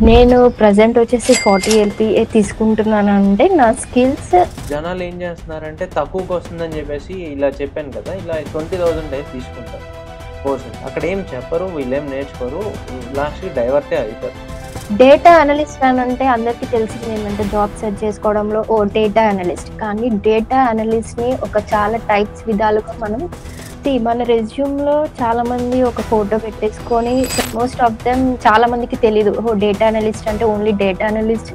నేను ప్రెజెంట్ వచ్చేసి 40 ఎల్‌పీఏ తీసుకుంటున్నానంటే నా స్కిల్స్ జనాలు ఏం చేస్తున్నారంటే తక్కువకి వస్తుందని చెప్పేసి ఇలా చెప్పాను కదా, ఇలా 20,000 అయితే తీసుకుంటారు కోర్సెస్. అక్కడ ఏం చెప్పరు, వీళ్ళేం నేర్చుకోరు, లాస్ట్కి డైవర్టే అవుతారు. డేటా అనలిస్ట్ అని అంటే అందరికీ తెలిసింది ఏంటంటే జాబ్ సెర్చ్ చేసుకోవడంలో డేటా అనలిస్ట్. కానీ డేటా అనలిస్ట్ని ఒక చాలా టైప్స్ విధాలుగా మనం మన రెజ్యూమ్లో చాలా మంది ఒక ఫోటో పెట్టేసుకొని మోస్ట్ ఆఫ్ దెమ్ చాలా మందికి తెలీదు డేటా అనలిస్ట్ అంటే only data analyst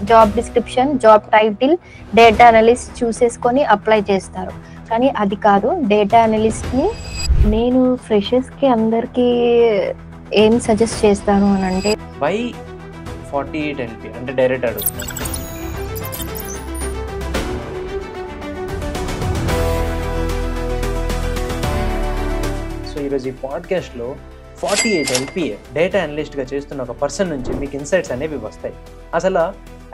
job description, job title, data analyst చూసేసుకొని అప్లై చేస్తారు. కానీ అది కాదు. డేటా అనలిస్ట్ని నేను ఫ్రెషర్స్కి అందరికీ ఏం సజెస్ట్ చేస్తాను అని అంటే వై 48 LP అంటే డైరెక్ట్ అడుగుతాను. సో ఈరోజు ఈ పాడ్కాస్ట్లో 48 LPA డేటా అనలిస్ట్గా చేస్తున్న ఒక పర్సన్ నుంచి మీకు ఇన్సైట్స్ అనేవి వస్తాయి. అసలు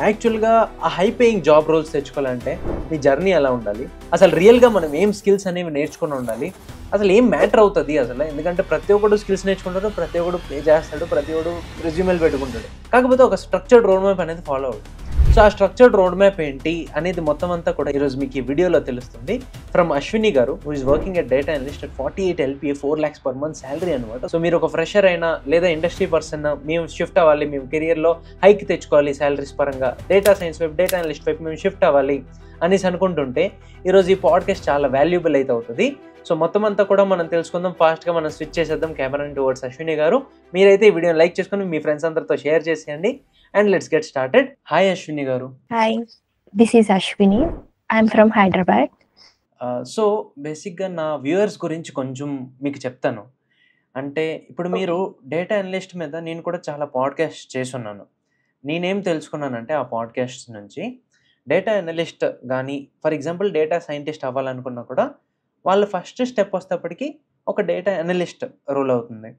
యాక్చువల్గా ఆ హై పేయింగ్ జాబ్ రోల్స్ తెచ్చుకోవాలంటే మీ జర్నీ ఎలా ఉండాలి, అసలు రియల్గా మనం ఏం స్కిల్స్ అనేవి నేర్చుకుని ఉండాలి, అసలు ఏం మ్యాటర్ అవుతుంది అసలు. ఎందుకంటే ప్రతి ఒక్కడు స్కిల్స్ నేర్చుకుంటాడు, ప్రతి ఒక్కడు ప్లే చేస్తాడు, ప్రతి ఒక్కడు రెజ్యూమెలు పెట్టుకుంటాడు. కాకపోతే ఒక స్ట్రక్చర్డ్ రోడ్ మ్యాప్ అనేది ఫాలో అవుతుంది. సో ఆ స్ట్రక్చర్డ్ రోడ్ మ్యాప్ ఏంటి అనేది మొత్తం అంతా కూడా ఈరోజు మీకు ఈ వీడియోలో తెలుస్తుంది. ఫ్రమ్ అశ్విని గారు, who is working at data analyst at 48 LPA 4 lakhs per month salary అనమాట. సో మీరు ఒక ఫ్రెషర్ అయినా లేదా ఇండస్ట్రీ పర్సన్, మేము షిఫ్ట్ అవ్వాలి, మేము కెరియర్లో హైక్ తెచ్చుకోవాలి శాలరీస్ పరంగా, డేటా సైన్స్ వైపు, డేటా అనలిస్ట్ వైపు మేము షిఫ్ట్ అవ్వాలి అనేసి అనుకుంటుంటే ఈరోజు ఈ పాడ్కాస్ట్ చాలా వాల్యుబుల్ అయితే అవుతుంది. సో మొత్తం అంతా కూడా మనం తెలుసుకుందాం. ఫాస్ట్గా మనం స్విచ్ చేసేద్దాం కెమెరాని టువర్డ్స్ అశ్విని గారు. మీరైతే ఈ వీడియోని లైక్ చేసుకుని మీ ఫ్రెండ్స్ అందరితో షేర్ చేసేయండి. And let's get started. Hi Ashwini garu. Hi, this is Ashwini. I'm from Hyderabad. So బేసిక్గా నా వ్యూవర్స్ గురించి కొంచెం మీకు చెప్తాను. అంటే ఇప్పుడు మీరు డేటా అనలిస్ట్ మీద నేను కూడా చాలా పాడ్కాస్ట్ చేస్తున్నాను. నేనేం తెలుసుకున్నానంటే ఆ పాడ్కాస్ట్ నుంచి డేటా అనలిస్ట్ కానీ ఫర్ ఎగ్జాంపుల్ డేటా సైంటిస్ట్ అవ్వాలనుకున్నా కూడా వాళ్ళు ఫస్ట్ స్టెప్ వస్తేప్పటికి ఒక డేటా అనలిస్ట్ రోల్ అవుతుంది.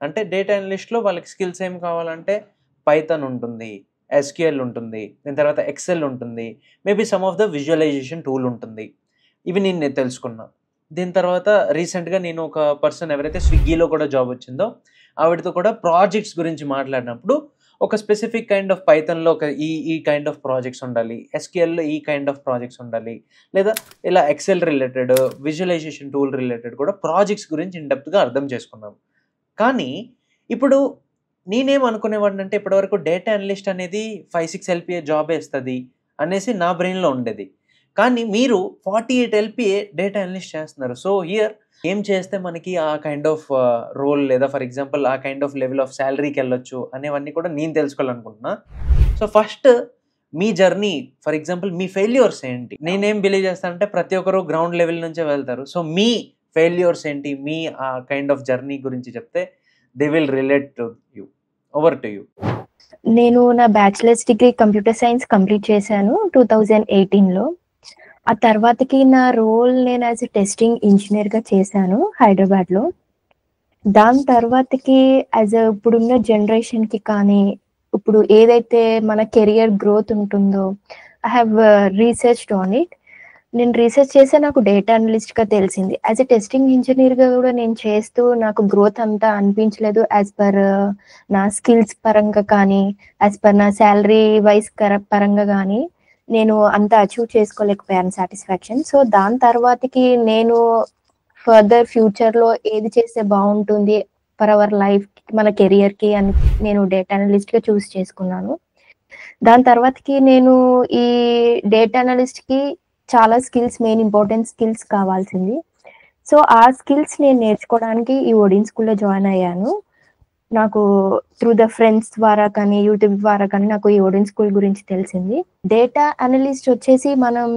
అంటే డేటా అనలిస్ట్లో వాళ్ళకి స్కిల్స్ ఏం కావాలంటే పైథాన్ ఉంటుంది, SQL ఉంటుంది, దీని తర్వాత ఎక్సెల్ ఉంటుంది, maybe some of the visualisation tool ఉంటుంది. ఇవి నేను తెలుసుకున్నా. దీని తర్వాత రీసెంట్గా నేను ఒక పర్సన్ ఎవరైతే స్విగ్గీలో కూడా జాబ్ వచ్చిందో ఆవిడతో కూడా ప్రాజెక్ట్స్ గురించి మాట్లాడినప్పుడు ఒక స్పెసిఫిక్ కైండ్ ఆఫ్ పైథాన్లో ఒక ఈ కైండ్ ఆఫ్ ప్రాజెక్ట్స్ ఉండాలి, SQLలో ఈ కైండ్ ఆఫ్ ప్రాజెక్ట్స్ ఉండాలి, లేదా ఇలా excel related, visualisation tool related కూడా ప్రాజెక్ట్స్ గురించి ఇన్డెప్త్గా అర్థం చేసుకున్నాం. కానీ ఇప్పుడు నేనేమనుకునేవాడిని అంటే ఇప్పటివరకు డేటా అనలిస్ట్ అనేది 5-6 LPA జాబ్ వేస్తుంది అనేసి నా బ్రెయిన్లో ఉండేది. కానీ మీరు 48 LPA డేటా అనలిస్ట్ చేస్తున్నారు. సో హియర్ ఏం చేస్తే మనకి ఆ కైండ్ ఆఫ్ రోల్ లేదా ఫర్ ఎగ్జాంపుల్ ఆ కైండ్ ఆఫ్ లెవెల్ ఆఫ్ శాలరీకి వెళ్ళొచ్చు అనేవన్నీ కూడా నేను తెలుసుకోవాలనుకుంటున్నా. So first me journey, for example me failures ఏంటి? నేనేం బిలీవ్ చేస్తానంటే ప్రతి ఒక్కరు గ్రౌండ్ లెవెల్ నుంచే వెళ్తారు. సో మీ ఫెయిల్యూర్స్ ఏంటి, మీ ఆ కైండ్ ఆఫ్ జర్నీ గురించి చెప్తే they will relate to you. Over to you. నేను నా bachelors degree computer science complete చేశాను 2018లో. ఆ తర్వాతకి నా రోల్ నేను యాజ్ ఎ టెస్టింగ్ ఇంజనీర్గా చేశాను హైదరాబాద్లో. దాని తర్వాతకి ఇప్పుడున్న జనరేషన్కి కానీ ఇప్పుడు ఏదైతే మన కెరియర్ గ్రోత్ ఉంటుందో I have researched on it. నేను రీసెర్చ్ చేస్తే నాకు డేటా అనలిస్ట్గా తెలిసింది. యాజ్ ఎ టెస్టింగ్ ఇంజనీర్గా కూడా నేను చేస్తూ నాకు గ్రోత్ అంతా అనిపించలేదు యాజ్ పర్ నా స్కిల్స్ పరంగా కానీ యాజ్ పర్ నా శాలరీ వైజ్ పరంగా కానీ నేను అంత అచీవ్ చేసుకోలేకపోయాను సాటిస్ఫాక్షన్. సో దాని తర్వాతకి నేను ఫర్దర్ ఫ్యూచర్లో ఏది చేస్తే బాగుంటుంది ఫర్ అవర్ లైఫ్, మన కెరియర్కి అని నేను డేటా అనలిస్ట్గా చూస్ చేసుకున్నాను. దాని తర్వాతకి నేను ఈ డేటా అనలిస్ట్కి చాలా స్కిల్స్, మెయిన్ ఇంపార్టెంట్ స్కిల్స్ కావాల్సింది. సో ఆ స్కిల్స్ నేను నేర్చుకోవడానికి ఈ ఓడిన్ స్కూల్లో జాయిన్ అయ్యాను. నాకు త్రూ ద ఫ్రెండ్స్ ద్వారా కానీ యూట్యూబ్ ద్వారా కానీ నాకు ఈ ఓడిన్ స్కూల్ గురించి తెలిసింది. డేటా అనలిస్ట్ వచ్చేసి మనం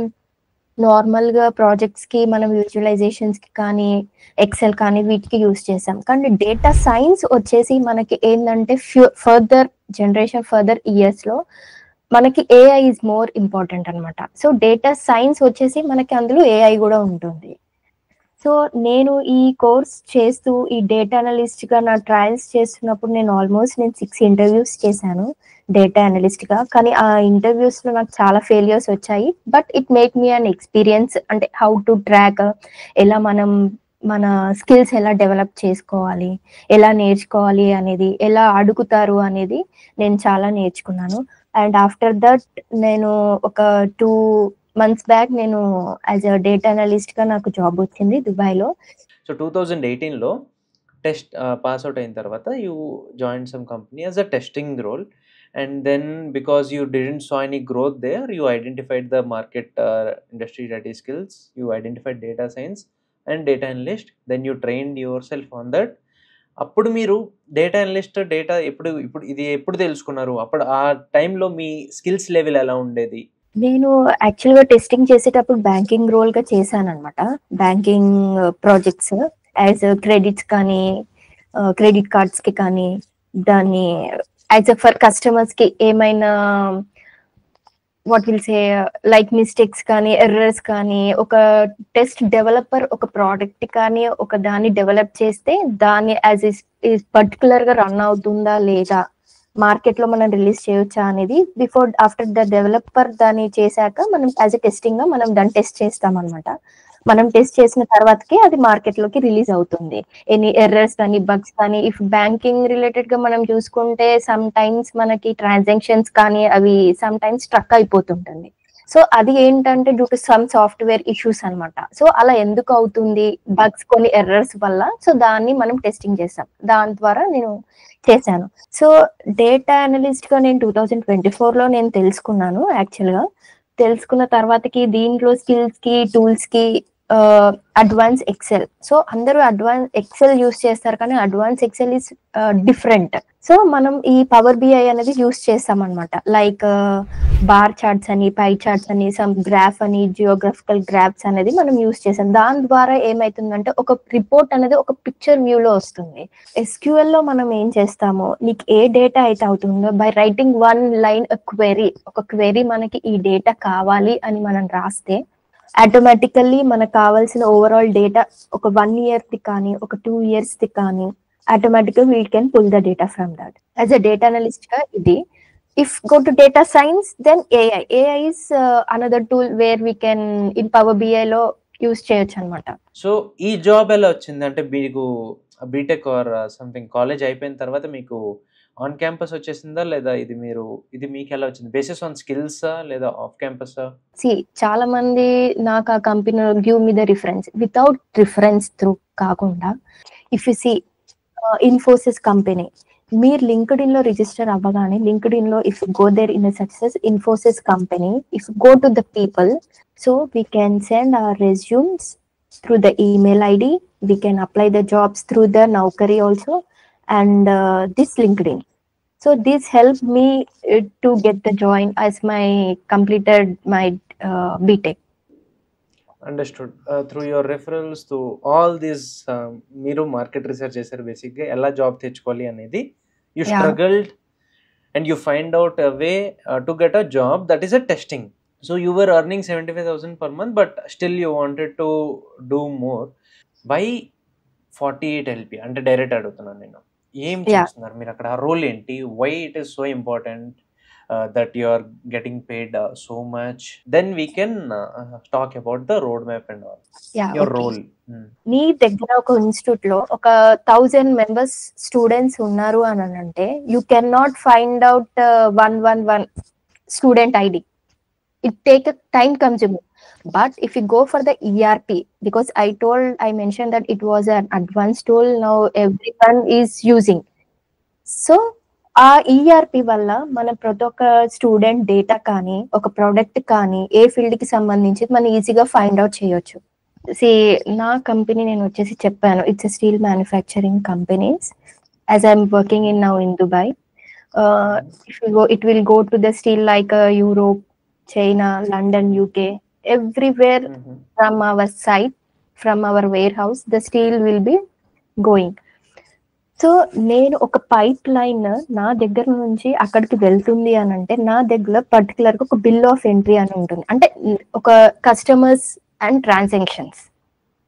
నార్మల్గా ప్రాజెక్ట్స్కి మనం విజువలైజేషన్స్కి కానీ ఎక్సెల్ కానీ వీటికి యూజ్ చేసాం. కానీ డేటా సైన్స్ వచ్చేసి మనకి ఏంటంటే ఫర్దర్ జనరేషన్, ఫర్దర్ ఇయర్స్లో మనకి AI ఈజ్ మోర్ ఇంపార్టెంట్ అనమాట. సో డేటా సైన్స్ వచ్చేసి మనకి అందులో AI కూడా ఉంటుంది. సో నేను ఈ కోర్స్ చేస్తూ ఈ డేటా అనలిస్ట్గా నా ట్రయల్స్ చేస్తున్నప్పుడు నేను 6 ఇంటర్వ్యూస్ చేశాను డేటా అనలిస్ట్గా. కానీ ఆ ఇంటర్వ్యూస్లో నాకు చాలా ఫెయిల్యూర్స్ వచ్చాయి. But it make me an experience, అంటే హౌ టు ట్రాక్, ఎలా మనం మన స్కిల్స్ ఎలా డెవలప్ చేసుకోవాలి, ఎలా నేర్చుకోవాలి అనేది, ఎలా అడుగుతారు అనేది నేను చాలా నేర్చుకున్నాను. అండ్ ఆఫ్టర్ దట్ నేను ఒక 2 months బ్యాక్ నేను యాజ్ అ డేటా అనలిస్ట్‌గా నాకు జాబ్ వచ్చింది దుబాయ్‌లో. సో 2018లో టెస్ట్ పాస్ అవుట్ అయిన తర్వాత you joined some company as a testing role. And then because you didn't saw any growth there, you identified the market industry ready skills, you identified data science and data analyst, then you trained yourself on that. అప్పుడు మీరు data analyst data ఇప్పుడు ఇప్పుడు ఇది ఎప్పుడు తెలుసుకున్నారు? అప్పుడు ఆ టైంలో మీ స్కిల్స్ లెవెల్ ఎలా ఉండేది? నేను యాక్చువల్‌గా టెస్టింగ్ చేసేటప్పుడు బ్యాంకింగ్ రోల్‌గా చేశాననమాట. బ్యాంకింగ్ ప్రాజెక్ట్స్ యాజ్ క్రెడిట్స్ కానీ, క్రెడిట్ కార్డ్స్‌కి కానీ, దాన్ని యాజ్ ఫర్ కస్టమర్స్‌కి ఏమైనా what will say like mistakes కానీ, ఎర్రర్స్ కానీ, ఒక టెస్ట్ డెవలపర్ ఒక ప్రోడక్ట్ కానీ, ఒక దాన్ని డెవలప్ చేస్తే దాన్ని యాజ్ ఇస్ పర్టికులర్‌గా రన్ అవుతుందా లేదా? మార్కెట్‌లో మనం రిలీజ్ చేయొచ్చా అనేది ఆఫ్టర్ ద డెవలపర్ దాన్ని చేశాక మనం యాజ్ ఎ టెస్టింగ్‌గా మనం దాన్ని టెస్ట్ చేస్తామనమాట. మనం టెస్ట్ చేసిన తర్వాతకే అది మార్కెట్‌లోకి రిలీజ్ అవుతుంది. ఎనీ ఎర్రర్స్ కానీ, బగ్స్ కానీ, ఇఫ్ బ్యాంకింగ్ రిలేటెడ్‌గా మనం చూసుకుంటే సమ్ టైమ్స్ మనకి ట్రాన్సాక్షన్స్ కానీ అవి సమ్ టైమ్స్ స్ట్రక్ అయిపోతుంటుంది. సో అది ఏంటంటే due to some software issues అనమాట. సో అలా ఎందుకు అవుతుంది? బగ్స్ కొన్ని ఎర్రర్స్ వల్ల. సో దాన్ని మనం టెస్టింగ్ చేసాం. దాని ద్వారా నేను చేశాను. సో డేటా అనలిస్ట్‌గా నేను 2024లో నేను తెలుసుకున్నాను యాక్చువల్‌గా. తెలుసుకున్న తర్వాతకి దీంట్లో స్కిల్స్‌కి, టూల్స్‌కి అడ్వాన్స్ ఎక్సెల్. సో అందరూ అడ్వాన్స్ ఎక్సెల్ యూజ్ చేస్తారు కానీ advance Excel is different. So మనం ఈ పవర్ బిఐ అనేది యూజ్ చేస్తామన్నమాట. లైక్ బార్ చార్ట్స్ అని, పై చార్ట్స్ అని, సమ్ గ్రాఫ్ అని, జియోగ్రఫికల్ గ్రాఫ్స్ అనేది మనం యూజ్ చేసాం. దాని ద్వారా ఏమైతుందంటే ఒక రిపోర్ట్ అనేది ఒక పిక్చర్ వ్యూలో వస్తుంది. SQL లో మనం ఏం చేస్తామో నీకు ఏ డేటా అయితే అవుతుందో by writing one line query, ఒక క్వెరీ మనకి ఈ డేటా కావాలి అని మనం రాస్తే ఆటోమేటికల్లీ మనకు కావాల్సిన ఓవరాల్ డేటా ఒక 1 year ది కానీ, ఒక 2 years ది కానీ ఆటోమేటిక్‌గా we can pull the data from that. As a data అనలిస్ట్‌గా ఇది. If go to data science, then AI. AI is another tool where we can in Power BI లో use చేయొచ్చు అనమాట. So ఈ job ఎలా వచ్చింది? అంటే మీకు బీటెక్ ఆర్ సంథింగ్ కాలేజ్ అయిపోయిన తర్వాత మీకు ఆన్ క్యాంపస్ వచ్చేసిందా? లేదా ఇది మీకు ఎలా వచ్చింది? బేసిస్ ఆన్ స్కిల్సా లేదా ఆఫ్ క్యాంపసా? చాలా మంది నాకు ఆ కంపెనీలో give me the reference. Without reference through కాకుండా if you see Infosys company, మీరు లింక్డ్ఇన్ లో రిజిస్టర్ అవ్వగానే లింక్డ్ఇన్ లో if go there in success Infosys company, if go to the people, so we can send our resumes through the email ID, we can apply the jobs through the Naukri also and this LinkedIn. So this helped me to get the join as my completed my BTech. Understood. Through your referrals to all these, మీరు market research చేశారు బేసిక్గా ఎలా job తెచ్చుకోవాలి అనేది. You struggled and you find out a way to get a job that is a testing. So you were earning 75,000 per month, but still you wanted to do more. Why 48 LP? అంటే direct అడుగుతున్నాను నేను. ఏం చేస్తున్నారు మీరు అక్కడ? Role ఏంటి? Why it is so important that you are getting paid so much? Then we can talk about the road map and all. Your role. నీ దగ్గర ఒక ఇన్స్టిట్యూట్ లో ఒక 1000 members స్టూడెంట్స్ ఉన్నారు అని అంటే you can not find out 111 student ID. It take time consuming. But if you go for the ERP, because I mentioned that it was an advanced tool, now everyone is using. So ఆ ERP వల్ల మన ప్రతి ఒక్క student data కానీ, ఒక product కానీ, ఏ field కి సంబంధించి మనం ఈజీగా ఫైండ్ అవుట్ చేయొచ్చు. నా కంపెనీ నేను వచ్చేసి చెప్పాను, it's steel manufacturing companies. As I'm working in now in Dubai, it will go to the steel like Europe, China, London, UK. Everywhere from our site, from our warehouse, the steel will be going. So నేను ఒక pipe line నా దగ్గర నుంచి అక్కడికి వెళ్తుంది అని అంటే నా దగ్గర పర్టికులర్గా ఒక బిల్ ఆఫ్ ఎంట్రీ అని ఉంటుంది. అంటే ఒక customers and transactions,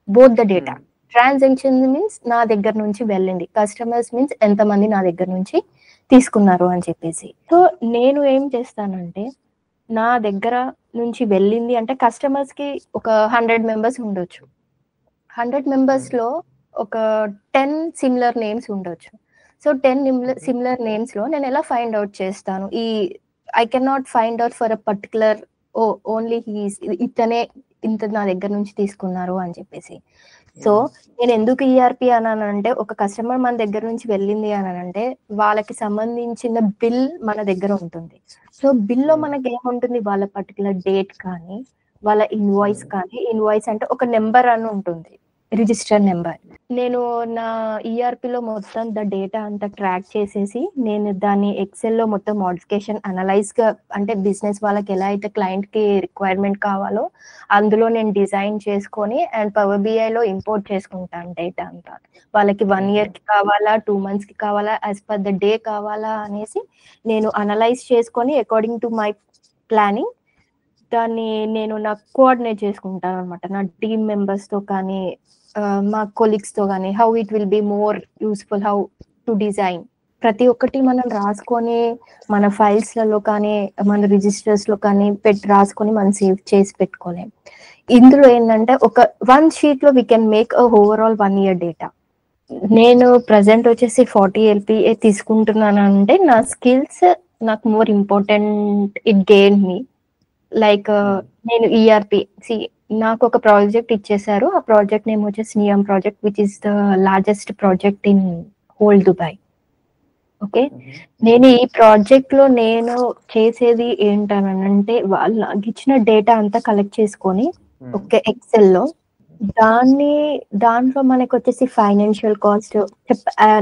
both the data. Transaction means నా దగ్గర నుంచి వెళ్ళింది, కస్టమర్స్ మీన్స్ ఎంతమంది నా దగ్గర నుంచి తీసుకున్నారు అని చెప్పేసి. సో నేను ఏం చేస్తానంటే నా దగ్గర నుంచి వెళ్ళింది అంటే కస్టమర్స్ కి ఒక 100 members ఉండొచ్చు. 100 మెంబర్స్లో ఒక 10 సిమిలర్ నేమ్స్ ఉండొచ్చు. సో 10 సిమిలర్ నేమ్స్లో నేను ఎలా ఫైండ్ అవుట్ చేస్తాను? I can not find out for a particular only ఇతనే ఇంత నా దగ్గర నుంచి తీసుకున్నారు అని చెప్పేసి. సో నేను ఎందుకు ఈఆర్పి అన్నానంటే, ఒక కస్టమర్ మన దగ్గర నుంచి వెళ్ళింది అనంటే వాళ్ళకి సంబంధించిన బిల్ మన దగ్గర ఉంటుంది. సో బిల్లో మనకి ఏముంటుంది, వాళ్ళ పర్టికులర్ డేట్ కానీ వాళ్ళ ఇన్వాయిస్ కానీ, ఇన్వాయిస్ అంటే ఒక నెంబర్ అని ఉంటుంది, రిజిస్టర్ నెంబర్. నేను నా ఈఆర్పిలో మొత్తం డేటా అంతా ట్రాక్ చేసేసి నేను దాన్ని ఎక్సెల్లో మొత్తం మోడిఫికేషన్ అనలైజ్గా, అంటే బిజినెస్ వాళ్ళకి ఎలా అయితే క్లయింట్కి రిక్వైర్మెంట్ కావాలో అందులో నేను డిజైన్ చేసుకొని అండ్ పవర్ బిఐలో ఇంపోర్ట్ చేసుకుంటాను డేటా అంతా. వాళ్ళకి 1 yearకి కావాలా, 2 monthsకి కావాలా, యాజ్ పర్ ద డే కావాలా అనేసి నేను అనలైజ్ చేసుకొని అకార్డింగ్ టు మై ప్లానింగ్ దాన్ని నేను నాకు కోఆర్డినేట్ చేసుకుంటాను అనమాట. నా టీమ్ మెంబర్స్తో కానీ మా కొలీగ్స్తో కానీ how it will be more useful, how to design. ప్రతి ఒక్కటి మనం రాసుకొని మన ఫైల్స్లలో కానీ మన రిజిస్టర్స్లో కానీ రాసుకొని మనం సేవ్ చేసి పెట్టుకోలేం. ఇందులో ఏంటంటే ఒక 1 sheetలో we can make a overall 1 year data. నేను ప్రజెంట్ వచ్చేసి 40 LPA తీసుకుంటున్నాను అంటే నా స్కిల్స్ నాకు more important, it gain me. Like నేను ఈఆర్పి నాకు ఒక ప్రాజెక్ట్ ఇచ్చేసారు. ఆ ప్రాజెక్ట్ నేమ్ వచ్చేసి Neom project, which is the largest project in whole Dubai. Okay, నేను ఈ ప్రాజెక్ట్ లో నేను చేసేది ఏంటనంటే వాళ్ళు నాకు ఇచ్చిన డేటా అంతా కలెక్ట్ చేసుకొని ఒక ఎక్సెల్ లో దాంట్లో మనకు వచ్చేసి ఫైనాన్షియల్ కాస్ట్,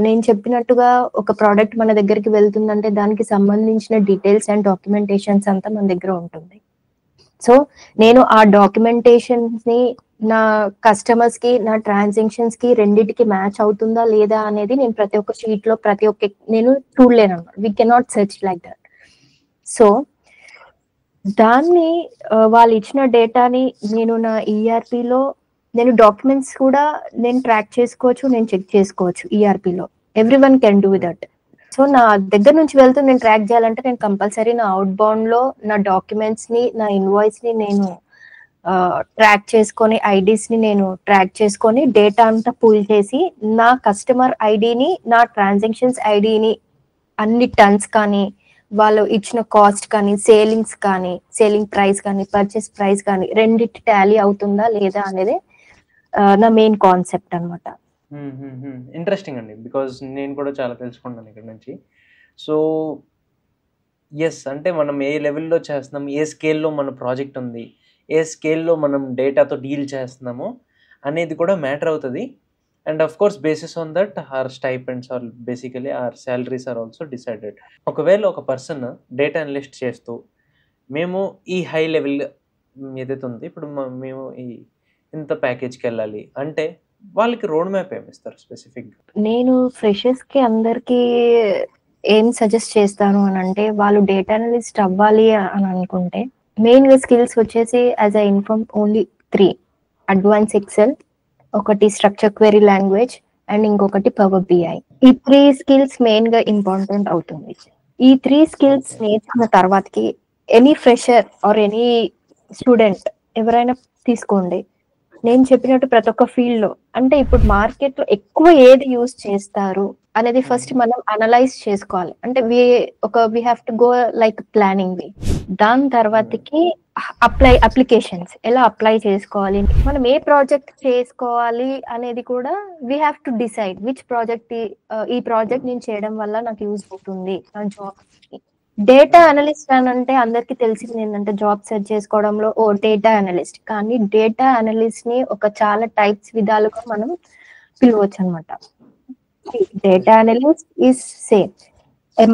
నేను చెప్పినట్టుగా ఒక ప్రోడక్ట్ మన దగ్గరికి వెళ్తుందంటే దానికి సంబంధించిన డీటెయిల్స్ అండ్ డాక్యుమెంటేషన్స్ అంతా మన దగ్గర ఉంటుంది. సో నేను ఆ డాక్యుమెంటేషన్స్ ని నా కస్టమర్స్ కి, నా ట్రాన్సాక్షన్స్ కి రెండింటికి మ్యాచ్ అవుతుందా లేదా అనేది నేను ప్రతి ఒక్క షీట్ లో నేను చూడలేను అన్నమాట. We cannot search like that. So దాన్ని వాళ్ళు ఇచ్చిన డేటాని నేను నా ఈఆర్పిలో నేను డాక్యుమెంట్స్ కూడా నేను ట్రాక్ చేసుకోవచ్చు, నేను చెక్ చేసుకోవచ్చు ఈఆర్పిలో. Every one can do that. So నా దగ్గర నుంచి వెళ్తూ నేను ట్రాక్ చేయాలంటే నేను కంపల్సరీ నా అవుట్ బౌండ్ లో నా డాక్యుమెంట్స్ ని, నా ఇన్వాయిస్ ని నేను ట్రాక్ చేసుకొని, ఐడీస్ ని నేను ట్రాక్ చేసుకొని డేటా అంతా పుల్ చేసి నా కస్టమర్ ఐడిని, నా ట్రాన్సాక్షన్స్ ఐడిని, అన్ని టన్స్ కానీ వాళ్ళు ఇచ్చిన కాస్ట్ కానీ, సేలింగ్ ప్రైస్ కానీ, పర్చేస్ ప్రైస్ కానీ రెండిటి టాలీ అవుతుందా లేదా అనేది నా మెయిన్ కాన్సెప్ట్ అనమాట. ఇంట్రెస్టింగ్ అండి, బికాజ్ నేను కూడా చాలా తెలుసుకుంటాను ఇక్కడ నుంచి. సో ఎస్, అంటే మనం ఏ లెవెల్లో చేస్తున్నాం, ఏ స్కేల్లో మన ప్రాజెక్ట్ ఉంది, ఏ స్కేల్లో మనం డేటాతో డీల్ చేస్తున్నామో అనేది కూడా మ్యాటర్ అవుతుంది. And of course basis on that are stipends are basically are salaries are also decided. ఒకవేళ ఒక పర్సన్ డేటా అనలిస్ట్ చేస్తూ మేము ఈ హై లెవెల్ ఏదైతే ఉంది, ఇప్పుడు మేము ఇంత ప్యాకేజ్కి వెళ్ళాలి అంటే వాళ్ళకి రోడ్ మ్యాప్ ఏమి ఇస్తారు స్పెసిఫిక్? నేను ఫ్రెషర్స్ కి అందరికి ఏం సజెస్ట్ చేస్తాను అని అంటే, వాళ్ళు డేటా అనలిస్ట్ అవ్వాలి అని అనుకుంటే మెయిన్ గా స్కిల్స్ వచ్చేసి as I inform only 3: advance Excel, ఒకటి స్ట్రక్చర్ క్వెరీ లాంగ్వేజ్ అండ్ ఇంకొకటి పవర్ బిఐ. ఈ 3 స్కిల్స్ మెయిన్ గా ఇంపార్టెంట్ అవుతుంది. ఈ 3 స్కిల్స్ నేర్చుకున్న తర్వాతకి any fresher or any student ఎవరైనా తీసుకోండి, నేను చెప్పినట్టు ప్రతి ఒక్క ఫీల్డ్ లో, అంటే ఇప్పుడు మార్కెట్ లో ఎక్కువ ఏది యూజ్ చేస్తారు అనేది ఫస్ట్ మనం అనలైజ్ చేసుకోవాలి. అంటే we have to go like planning. దాని తర్వాతకి అప్లికేషన్స్ ఎలా అప్లై చేసుకోవాలి, మనం ఏ ప్రాజెక్ట్ చేసుకోవాలి అనేది కూడా we have to decide which project, ఈ ప్రాజెక్ట్ నేను చేయడం వల్ల నాకు యూజ్ అవుతుంది నా జాబ్. డేటా అనలిస్ట్ అని అంటే అందరికి తెలిసింది ఏంటంటే జాబ్ సెర్చ్ చేసుకోవడంలో డేటా అనలిస్ట్, కానీ డేటా అనలిస్ట్ ని ఒక చాలా టైప్స్ విధాలుగా మనం పిలవచ్చు అనమాట. Data analyst is same,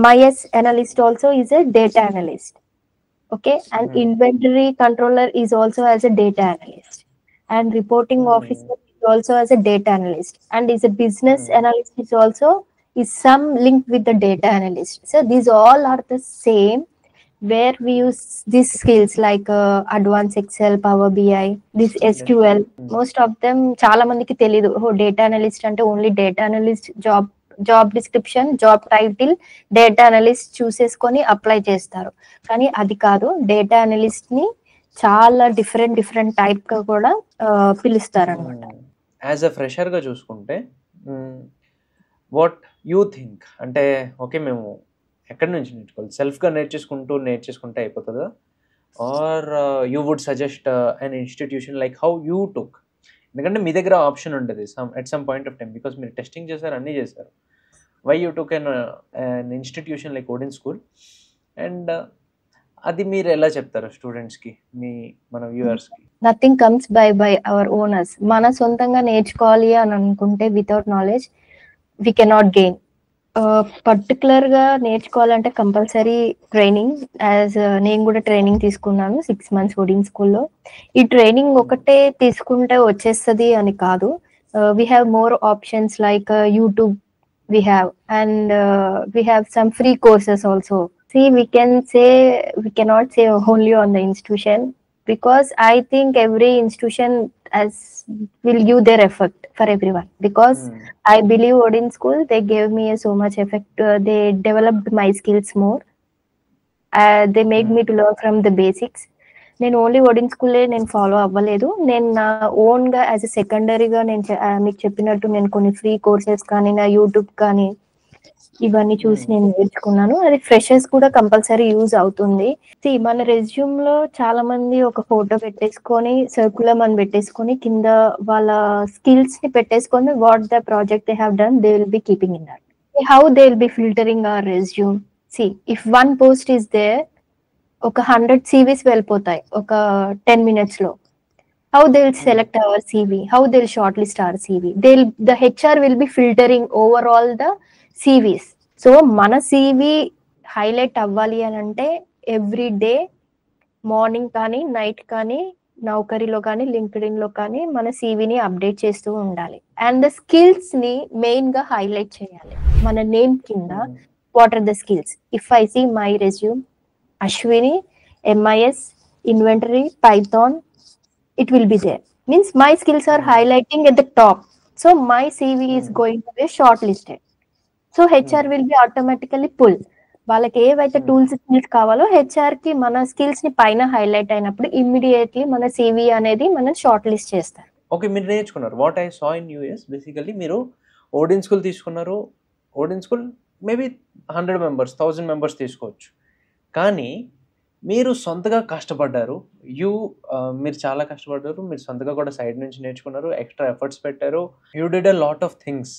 MIS analyst also is a data analyst. Okay, and inventory controller is also as a data analyst, and reporting officer is also as a data analyst, and is a business analyst is also is some link with the data analyst. So these all are the same, where we use these skills like advanced Excel, Power BI, this SQL. Most of them చాలా మందికి తెలియదు, data analyst అంటే only data analyst job description, job title, data analyst చూసేసుకొని apply చేస్తారు. కానీ అది కాదు, data analyst ని చాలా డిఫరెంట్ టైప్ గా కూడా పిలుస్తారు అనమాట. యాజ్ అ ఫ్రెషర్గా చూసుకుంటే వాట్ యూ థింక్ అంటే ఓకే మేము ఎక్కడి నుంచి నేర్చుకోవాలి, సెల్ఫ్గా నేర్చేసుకుంటే అయిపోతుందా, or you would suggest an institution like how you took, ఎందుకంటే మీ దగ్గర ఆప్షన్ ఉంటుంది at some point of time because మీరు టెస్టింగ్ చేశారు, అన్నీ చేశారు. Why you took an institution like Odin School, and అది మీరు ఎలా చెప్తారు స్టూడెంట్స్కి, మన వ్యూవర్స్కి? Nothing comes by our owners. మన సొంతంగా నేర్చుకోవాలి అని అనుకుంటే వితౌట్ నాలెడ్జ్ వి కెనాట్ గెయిన్. పర్టికులర్గా నేర్చుకోవాలంటే కంపల్సరీ ట్రైనింగ్. యాజ్ నేను కూడా ట్రైనింగ్ తీసుకున్నాను 6 months ఓడింగ్ స్కూల్లో. ఈ ట్రైనింగ్ ఒకటే తీసుకుంటే వచ్చేస్తుంది అని కాదు. We have more options like YouTube we have, and we have some free courses also. See, we cannot say only on the institution, because I think every institution will give their effort for everyone, because I believe Odin School, they gave me so much effort. They developed my skills more. They made me to learn from the basics. నేను only ఓడింగ్ స్కూలే నేను follow అవ్వలేదు. నేను నా ఓన్గా as a సెకండరీగా నేను మీకు చెప్పినట్టు నేను కొన్ని ఫ్రీ కోర్సెస్ కానీ నా యూట్యూబ్ కానీ ఇవన్నీ చూసి నేను నేర్చుకున్నాను. అది ఫ్రెషర్స్ కూడా కంపల్సరీ యూజ్ అవుతుంది. మన రెజ్యూమ్ లో చాలా మంది ఒక ఫోటో పెట్టేసుకొని సర్కులర్ అని పెట్టేసుకొని కింద వాళ్ళ స్కిల్స్ ని పెట్టేసుకొని what the project they have done they will be keeping in that. How they will be filtering our resume. If 1 post is there, ఒక 100 CVs వెళ్ళిపోతాయి ఒక 10 minutes లో. How they will select our CV, how they will short list our CV, the HR will be filtering over all the CVs. So మన CV highlight అవ్వాలి అని అంటే every day morning కానీ night కానీ నౌకరీలో కానీ లింక్డ్ఇన్ లో కానీ మన CVని అప్డేట్ చేస్తూ ఉండాలి. అండ్ ద స్కిల్స్ ని మెయిన్ గా హైలైట్ చేయాలి. మన నేమ్ కింద what are the skills. If I see my resume Ashwini, MIS, Inventory, Python, it will be there. Means my skills are highlighting at the top. So my CV is going to be shortlisted. So HR will be automatically pull. వాళ్ళకి ఏవైతే tools skills కావాలో HR కి మన skills ని పైన highlight అయినప్పుడు immediately మన CV అనేది మనం షార్ట్ లిస్ట్ చేస్తారు. ఓకే, మీరు నేర్చుకున్నారు. What I saw in US, basically మీరు ఓడిన్ స్కూల్ తీసుకున్నారు. Odin school maybe 100 members, 1000 members తీసుకోవచ్చు. కానీ మీరు సొంతగా కష్టపడ్డారు. మీరు చాలా కష్టపడ్డారు. మీరు సొంతగా కూడా సైడ్ నుంచి నేర్చుకున్నారు, ఎక్స్ట్రా ఎఫర్ట్స్ పెట్టారు. You did a lot of things.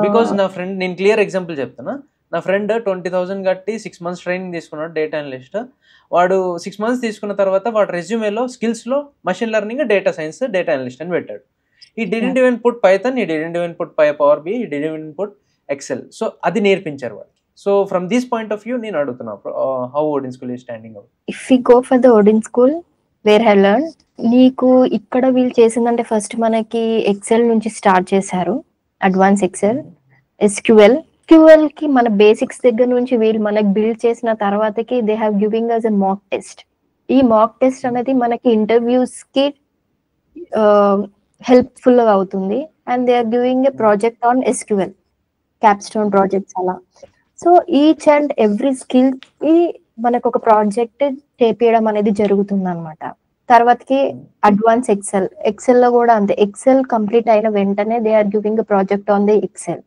Because నా ఫ్రెండ్, నేను క్లియర్ ఎగ్జాంపుల్ చెప్తాను. నా ఫ్రెండ్ 20,000 కట్టి 6 months ట్రైనింగ్ తీసుకున్నాడు డేటా అనలిస్ట్. వాడు 6 months తీసుకున్న తర్వాత వాడు రెజ్యూమేలో స్కిల్స్లో machine learning, data science, data analyst అని పెట్టాడు. He didn't even put Python, he didn't even put power BI, he didn't even put Excel. So అది నేర్పించారు వాడికి. So from this point of view, నేను అడుగుతున్నా, how Odin School is standing out? If we go for the Odin School, where I learned, నీకు ఇక్కడ వీళ్ళు చేసిందంటే first మనకి ఎక్సెల్ నుంచి స్టార్ట్ చేశారు. అడ్వాన్స్ ఎక్సెల్, SQL కి మన బేసిక్స్ దగ్గర నుంచి వీళ్ళు మనకి బిల్డ్ చేసిన తర్వాతకి they have giving us a mock test. ఈ మాక్ టెస్ట్ అనేది మనకి ఇంటర్వ్యూస్ కి హెల్ప్ఫుల్ గా అవుతుంది. And they are giving a project on SQL, capstone projects అలా. So each and every skill కి మనకు ఒక ప్రాజెక్ట్ చేపించడం అనేది జరుగుతుంది అనమాట. తర్వాతకి అడ్వాన్స్ ఎక్సెల్ లో కూడా అంతే. ఎక్సెల్ కంప్లీట్ అయిన వెంటనే they are giving project on the Excel.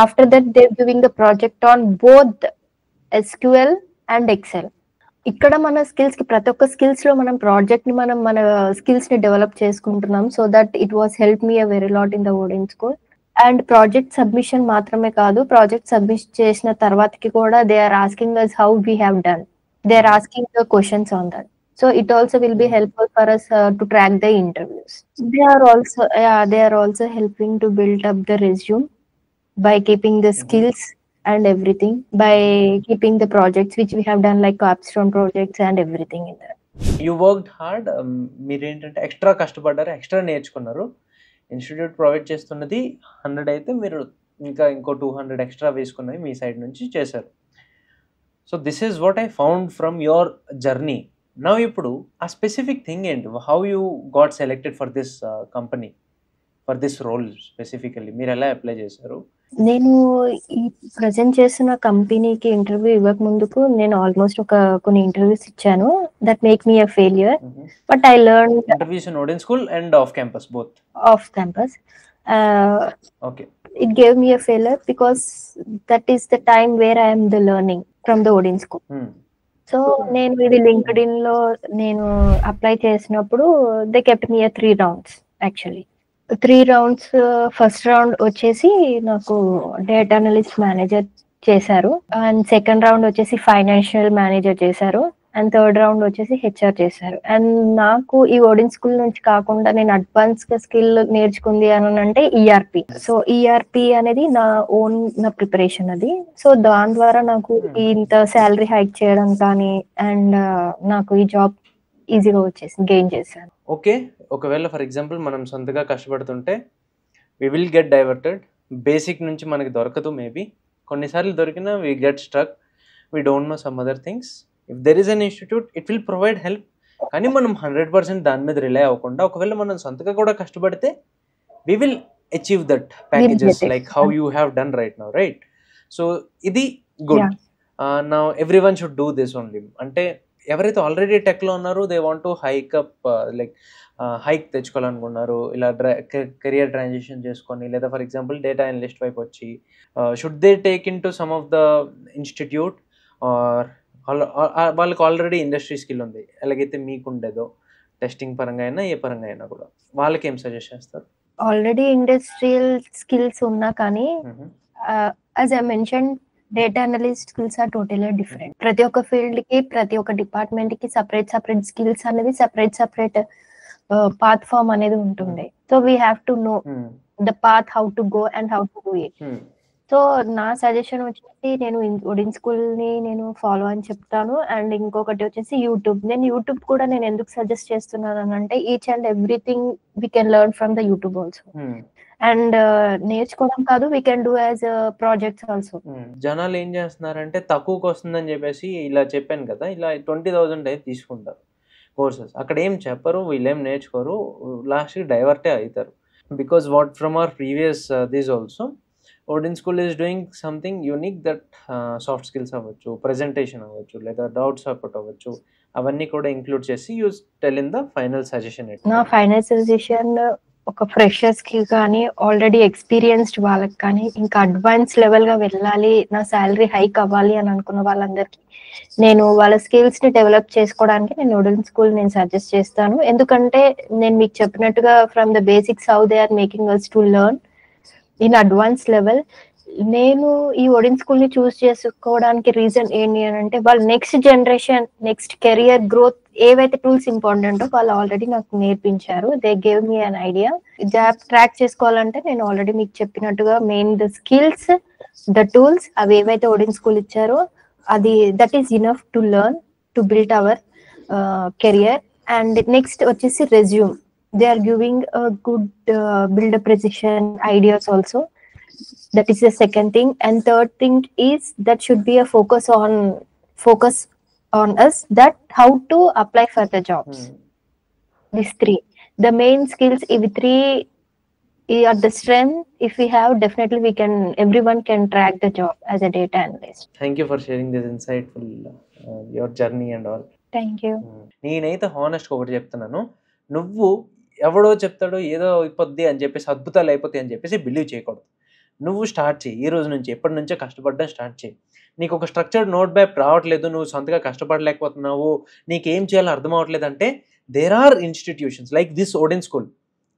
After that they are giving the project on both SQL and Excel. ఇక్కడ మన స్కిల్స్ కి ప్రతి ఒక్క స్కిల్స్ లో మనం ప్రాజెక్ట్ ని మన స్కిల్స్ ని డెవలప్ చేసుకుంటున్నాం. So that it was help me a very lot in the Odin School. And project submission మాత్రమే కాదు, ప్రాజెక్ట్ సబ్మిట్ చేసిన తర్వాతకి కూడా they are asking us how we have done. They are asking the questions on that. So it also will be helpful for us to track the interviews. They are also helping to build up the resume by keeping the skills and everything, by keeping the projects which we have done like capstone projects and everything in that. You worked hard. మీరు ఏంటంటే extra కష్టపడ్డారు, extra నేర్చుకున్నారు. Institute provide చేస్తున్నది 100 అయితే మీరు ఇంకా ఇంకో 200 extra వేసుకున్నవి మీ side నుంచి చేశారు. So this is what I found from your journey. Now ఇప్పుడు ఆ స్పెసిఫిక్ థింగ్ ఏంటి, how you got selected for this company? For this role specifically మీరు ఎలా అప్లై చేశారు? నేను ఈ ప్రెజెంట్ చేస్తున్న కంపెనీకి ఇంటర్వ్యూ ఇవ్వక ముందుకు నేను ఆల్మోస్ట్ కొన్ని ఇంటర్వ్యూస్ ఇచ్చాను. That make me a failure. But I learn interviews in Odean school and off campus both? Off campus. Okay. It gave me a failure because that is the time where I am the learning from the Odin school. So నేను ఇది LinkedIn లో నేను apply చేసినప్పుడు they kept me 3 rounds actually. 3 rounds. First round వచ్చేసి నాకు data analyst manager చేశారు, and second round వచ్చేసి financial manager చేశారు, అండ్ థర్డ్ రౌండ్ వచ్చేసి హెచ్ఆర్ చేశారు. అండ్ నాకు ఈ ఓడిన్ స్కూల్ నుంచి కాకుండా నేను అడ్వాన్స్ గా స్కిల్ నేర్చుకుంది అని అంటే ఈఆర్పి. సో ఈఆర్పి అనేది నా ప్రిపరేషన్ అది. సో దాని ద్వారా నాకు ఇంత శాలరీ హైక్ చేయడం కానీ అండ్ నాకు ఈ జాబ్ ఈజీగా వచ్చేసి గెయిన్ చేశాను. ఓకే, ఒకవేళ ఫర్ ఎగ్జాంపుల్ మనం సొంతగా కష్టపడుతుంటే we will get diverted. Basic నుంచి మనకి దొరకదు, మేబీ కొన్నిసార్లు దొరికినా we get struck, we don't know some other things. If there is an institute it will provide help. కానీ మనం 100% దాని మీద రిలై అవ్వకుండా ఒకవేళ మనం సొంతగా కూడా కష్టపడితే we will achieve that packages like how you have done right now, right? So ఇది good. Now every one should do this only. అంటే ఎవరైతే ఆల్రెడీ టెక్లో ఉన్నారో they want to hike up, like hike తెచ్చుకోవాలనుకున్నారు, ఇలా కెరియర్ ట్రాన్సిషన్ చేసుకొని, లేదా for example data analyst వైపు వచ్చి should they take in to some of the institute or వాళ్ళకి ఆల్రెడీ ఇండస్ట్రీ స్కిల్ ఉంది ఎలాగైతే మీకు ఉండేదో టెస్టింగ్ పరంగా అయినా ఏ పరంగా అయినా కూడా, వాళ్ళకి ఏం సజెస్ట్ చేస్తారు? ఆల్రెడీ ఇండస్ట్రియల్ స్కిల్స్ ఉన్నా కానీ as I mention data analyst skills are totally different. ప్రతి ఒక్క ఫీల్డ్ కి ప్రతి ఒక్క డిపార్ట్మెంట్ కి సపరేట్ స్కిల్స్ అనేది సపరేట్ పాత్ ఫామ్ అనేది ఉంటుంది. So we have to know the path how to go and how to do it. So నా సజెషన్ వచ్చేసి నేను ఓడిన్ స్కూల్ ని నేను ఫాలో అని చెప్తాను. అండ్ ఇంకొకటి వచ్చేసి యూట్యూబ్. నేను యూట్యూబ్ కూడా నేను ఎందుకు సజెస్ట్ చేస్తున్నాను అంటే each and everything we can learn from the YouTube also. And నేర్చుకోవడం కాదు, we can do as projects also. జనాలు ఏం చేస్తున్నారంటే తక్కువకి వస్తుందని చెప్పేసి ఇలా చెప్పాను కదా, ఇలా 20,000 అయితే తీసుకుంటారు కోర్సెస్. అక్కడ ఏం చెప్పరు, వీళ్ళేం నేర్చుకోరు, లాస్ట్కి డైవర్టే అవుతారు. Because what from our previous this also Odin school is doing something unique, that soft skills అవ్వచ్చు, ప్రెజెంటేషన్ అవ్వచ్చు, లేదా డౌట్ సపోర్ట్ అవ్వచ్చు, అవన్నీ కూడా ఇంక్లూడ్ చేసి use tell in the final suggestion. నా ఫైనల్ సజెషన్ ఒక ఫ్రెషర్స్ కి కానీ ఆల్రెడీ ఎక్స్పీరియన్స్డ్ వాళ్ళకి కానీ ఇంకా అడ్వాన్స్ లెవెల్ గా వెళ్ళాలి, నా శాలరీ హైక్ అవ్వాలి అని అనుకున్న వాళ్ళందరికీ నేను వాళ్ళ స్కిల్స్ ని డెవలప్ చేసుకోవడానికి నేను ఓడిన్ స్కూల్ నేను సజెస్ట్ చేస్తాను. ఎందుకంటే నేను మీకు చెప్పినట్టుగా from the basics how they are making us to learn in advance level. నేను ఈ ఓడిన్ స్కూల్ ని చూస్ చేసుకోవడానికి రీజన్ ఏంటి అని అంటే వాళ్ళ next generation next career growth ఏవైతే టూల్స్ ఇంపార్టెంటో వాళ్ళు ఆల్రెడీ నాకు నేర్పించారు. They gave me an idea. Job track చేసుకోవాలంటే నేను ఆల్రెడీ మీకు చెప్పినట్టుగా main the skills, the tools అవి ఏవైతే ఓడిన్ స్కూల్ ఇచ్చారో అది that is enough to learn to build our career. And next వచ్చేసి resume. They are giving good buildup precision ideas also. That is the second thing. And third thing is that should be a focus on us, that how to apply for the jobs. These 3 the main skills. If 3 are the strength, if we have, definitely everyone can track the job as a data analyst. Thank you for sharing this insightful your journey and all. Thank you. నేనైతే హానెస్ట్గా ఒకటి చెప్తున్నాను, నువ్వు ఎవడో చెప్తాడో ఏదో అయిపోద్ది అని చెప్పేసి అద్భుతాలు అయిపోతాయి అని చెప్పేసి బిలీవ్ చేయకూడదు. నువ్వు స్టార్ట్ చేయి, ఈ రోజు నుంచి ఎప్పటి నుంచో కష్టపడడం స్టార్ట్ చేయి. నీకు ఒక స్ట్రక్చర్డ్ నోట్ మ్యాప్ రావట్లేదు, నువ్వు సొంతగా కష్టపడలేకపోతున్నావు, నీకేం చేయాలో అర్థం అవ్వట్లేదు అంటే there are institutions like this Odin School,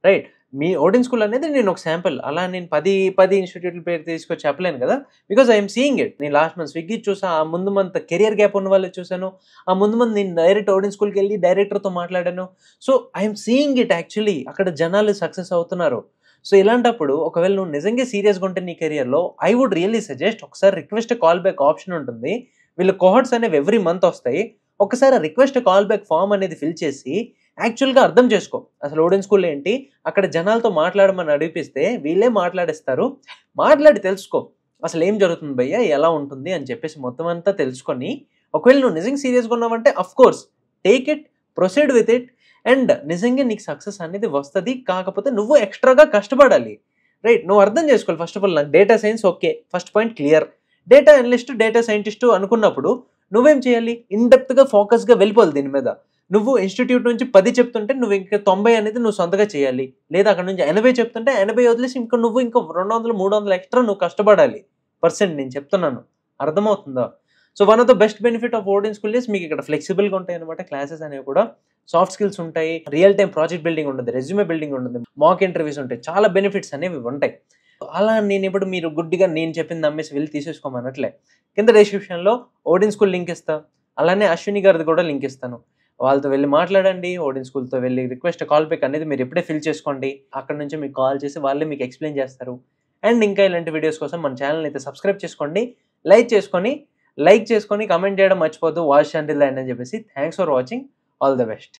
right? మీ ఓడిన్ స్కూల్ అనేది నేను ఒక శాంపుల్, అలా నేను 10 ఇన్స్టిట్యూట్ల పేరు తీసుకొచ్చి చెప్పలేను కదా, బికాజ్ ఐఎమ్ సీయింగ్ ఇట్. నేను లాస్ట్ మంత్ స్విగ్గీ చూసా, ఆ ముందు మంత్ కెరియర్ గ్యాప్ ఉన్న వాళ్ళు చూశాను, ఆ ముందు మంత్ నేను డైరెక్ట్ ఓడిన్ స్కూల్కి వెళ్ళి డైరెక్టర్తో మాట్లాడాను. So I'm seeing it actually, అక్కడ జనాలు సక్సెస్ అవుతున్నారు. సో ఇలాంటప్పుడు ఒకవేళ నువ్వు నిజంగా సీరియస్గా ఉంటే నీ కెరియర్లో ఐ వుడ్ రియల్లీ సజెస్ట్ ఒకసారి రిక్వెస్ట్ కాల్ బ్యాక్ ఆప్షన్ ఉంటుంది. వీళ్ళు కోహర్ట్స్ అనేవి ఎవ్రీ మంత్ వస్తాయి. ఒకసారి రిక్వెస్ట్ కాల్ బ్యాక్ ఫామ్ అనేది ఫిల్ చేసి యాక్చువల్గా అర్థం చేసుకో అసలు ఓడిన్ స్కూల్ ఏంటి, అక్కడ జనాలతో మాట్లాడమని అడిగిపిస్తే వీళ్ళే మాట్లాడేస్తారు. మాట్లాడి తెలుసుకో అసలు ఏం జరుగుతుంది భయ్యా, ఎలా ఉంటుంది అని చెప్పేసి మొత్తం అంతా తెలుసుకొని ఒకవేళ నువ్వు నిజంగా సీరియస్గా ఉన్నావంటే of course take it, proceed with it. And నిజంగా నీకు సక్సెస్ అనేది వస్తుంది, కాకపోతే నువ్వు ఎక్స్ట్రాగా కష్టపడాలి. రైట్, నువ్వు అర్థం చేసుకోవాలి. ఫస్ట్ ఆఫ్ ఆల్ నాకు data science okay, first point clear. Data analyst, data scientist అనుకున్నప్పుడు నువ్వేం చేయాలి? ఇన్డెప్త్గా ఫోకస్గా వెళ్ళిపోవాలి దీని మీద. నువ్వు ఇన్స్టిట్యూట్ నుంచి 10 చెప్తుంటే నువ్వు ఇంకా 90 అనేది నువ్వు సొంతగా చేయాలి. లేదా అక్కడ నుంచి 80 చెప్తుంటే 80 వదిలేసి ఇంకా నువ్వు ఇంకా 200, 300 ఎక్స్ట్రా నువ్వు కష్టపడాలి. నేను చెప్తున్నాను, అర్థమవుతుందా? So one of the best benefit of Odin school is మీకు ఇక్కడ ఫ్లెక్సిబుల్గా ఉంటాయి అనమాట. క్లాసెస్ అనేవి కూడా సాఫ్ట్ స్కిల్స్ ఉంటాయి, రియల్ టైం ప్రాజెక్ట్ బిల్డింగ్ ఉంటుంది, రెజ్యూమే బిల్డింగ్ ఉంటుంది, మాక్ ఇంటర్వ్యూస్ ఉంటాయి, చాలా బెనిఫిట్స్ అనేవి ఉంటాయి. అలా నేను ఇప్పుడు మీరు గుడ్డిగా నేను చెప్పింది నమ్మేసి వెళ్ళి తీసేసుకోమన్నట్లే. కింద డిస్క్రిప్షన్లో ఓడిన్ స్కూల్ లింక్ ఇస్తా, అలానే అశ్విని గారిది కూడా లింక్ ఇస్తాను. వాళ్ళతో వెళ్ళి మాట్లాడండి. ఓడిన్ స్కూల్తో వెళ్ళి రిక్వెస్ట్ కాల్ బ్యాక్ అనేది మీరు ఇప్పుడే ఫిల్ చేసుకోండి. అక్కడ నుంచి మీకు కాల్ చేసి వాళ్ళే మీకు ఎక్స్ప్లెయిన్ చేస్తారు. అండ్ ఇంకా ఇలాంటి వీడియోస్ కోసం మన ఛానల్ అయితే సబ్స్క్రైబ్ చేసుకోండి, లైక్ చేసుకొని కమెంట్ చేయడం మర్చిపోద్దు. వాచ్ అంటిల్ ఎండ్ అని చెప్పేసి. Thanks for watching. All the best.